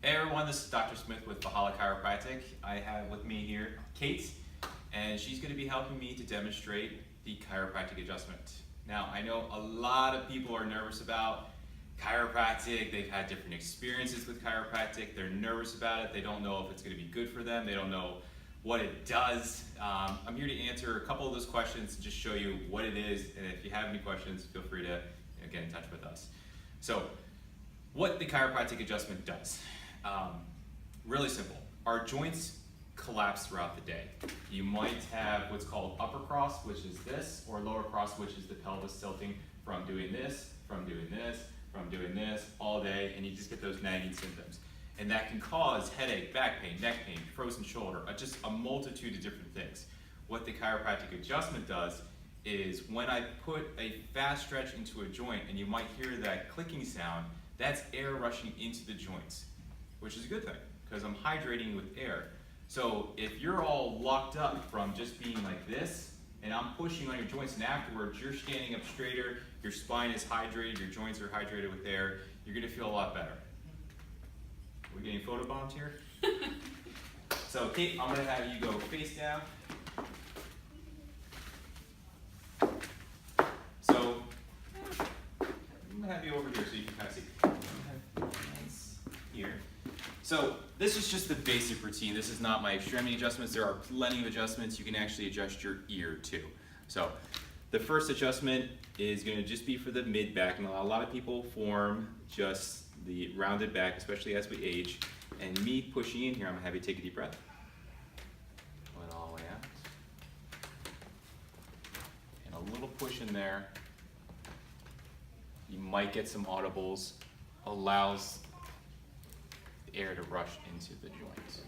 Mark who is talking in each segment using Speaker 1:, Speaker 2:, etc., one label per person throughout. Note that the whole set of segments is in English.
Speaker 1: Hey everyone, this is Dr. Smith with Valhalla Chiropractic. I have with me here Kate, and she's going to be helping me to demonstrate the chiropractic adjustment. Now, I know a lot of people are nervous about chiropractic. They've had different experiences with chiropractic. They're nervous about it. They don't know if it's going to be good for them. They don't know what it does. I'm here to answer a couple of those questions and just show you what it is. And if you have any questions, feel free to get in touch with us. So, what the chiropractic adjustment does. Really simple. Our joints collapse throughout the day. You might have what's called upper cross, which is this, or lower cross, which is the pelvis tilting from doing this, from doing this, from doing this all day, and you just get those nagging symptoms. And that can cause headache, back pain, neck pain, frozen shoulder, just a multitude of different things. What the chiropractic adjustment does is when I put a fast stretch into a joint, and you might hear that clicking sound, that's air rushing into the joints, which is a good thing because I'm hydrating with air. So if you're all locked up from just being like this, and I'm pushing on your joints, and afterwards you're standing up straighter, your spine is hydrated, your joints are hydrated with air, you're gonna feel a lot better. Are we getting photobombed here? So Kate, I'm gonna have you go face down. So I'm gonna have you over here so you can kind of see. Here. So this is just the basic routine. This is not my extremity adjustments. There are plenty of adjustments. You can actually adjust your ear too. So the first adjustment is going to just be for the mid back. And a lot of people form just the rounded back, especially as we age. And me pushing in here, I'm going to have you take a deep breath. Pull it all the way out. And a little push in there. You might get some audibles. Allows air to rush into the joints.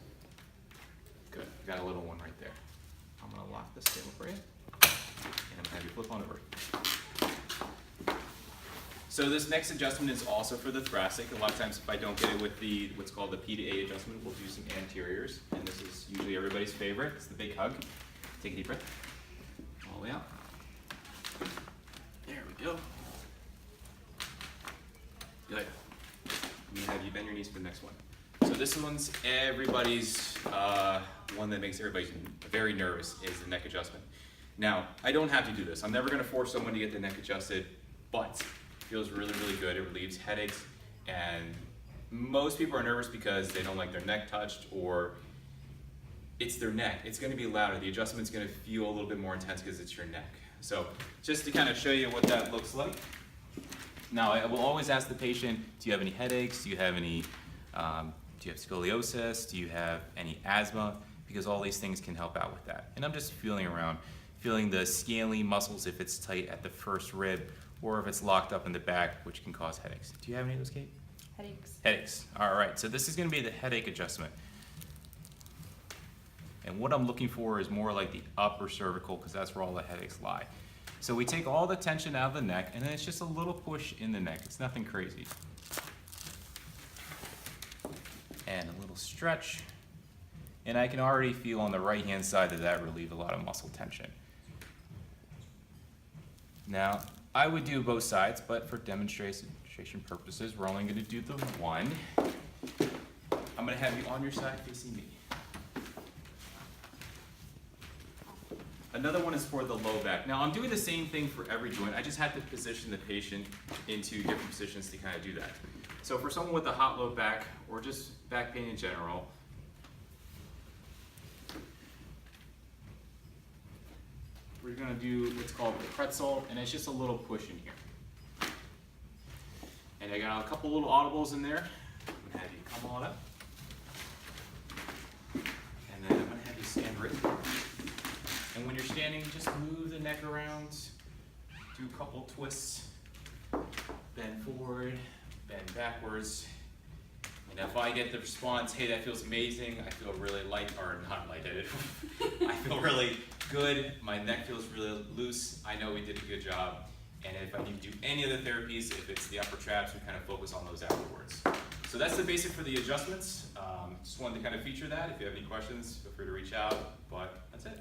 Speaker 1: Good, got a little one right there. I'm gonna lock this table for you, and I'm gonna have you flip on over. So this next adjustment is also for the thoracic. A lot of times if I don't get it with the what's called the P to A adjustment, we'll do some anteriors, and this is usually everybody's favorite. It's the big hug. Take a deep breath, all the way out. There we go. Good. I'm gonna have you bend your knees for the next one. So this one's everybody's, one that makes everybody very nervous is the neck adjustment. Now, I don't have to do this. I'm never gonna force someone to get the neck adjusted, but it feels really, really good. It relieves headaches, and most people are nervous because they don't like their neck touched, or it's their neck. It's gonna be louder. The adjustment's gonna feel a little bit more intense because it's your neck. So just to kind of show you what that looks like. Now, I will always ask the patient, do you have any headaches? Do you have any, do you have scoliosis? Do you have any asthma? Because all these things can help out with that. And I'm just feeling around, feeling the scalene muscles if it's tight at the first rib, or if it's locked up in the back, which can cause headaches. Do you have any of those, Kate?
Speaker 2: Headaches.
Speaker 1: Headaches. All right, so this is gonna be the headache adjustment. And what I'm looking for is more like the upper cervical, because that's where all the headaches lie. So we take all the tension out of the neck, and then it's just a little push in the neck. It's nothing crazy. And a little stretch. And I can already feel on the right-hand side that relieved a lot of muscle tension. Now, I would do both sides, but for demonstration purposes, we're only going to do the one. I'm going to have you on your side facing me. Another one is for the low back. Now I'm doing the same thing for every joint. I just had to position the patient into different positions to kind of do that. So for someone with a hot low back, or just back pain in general, we're gonna do what's called the pretzel, and it's just a little push in here. And I got a couple little audibles in there. I'm gonna have you come on up. And then I'm gonna have you stand right there. And when you're standing, just move the neck around, do a couple twists, bend forward, bend backwards. And if I get the response, hey, that feels amazing, I feel really light, or not lightheaded, I feel really good, my neck feels really loose, I know we did a good job. And if I need to do any other therapies, if it's the upper traps, we kind of focus on those afterwards. So that's the basic for the adjustments. Just wanted to kind of feature that. If you have any questions, feel free to reach out, but that's it.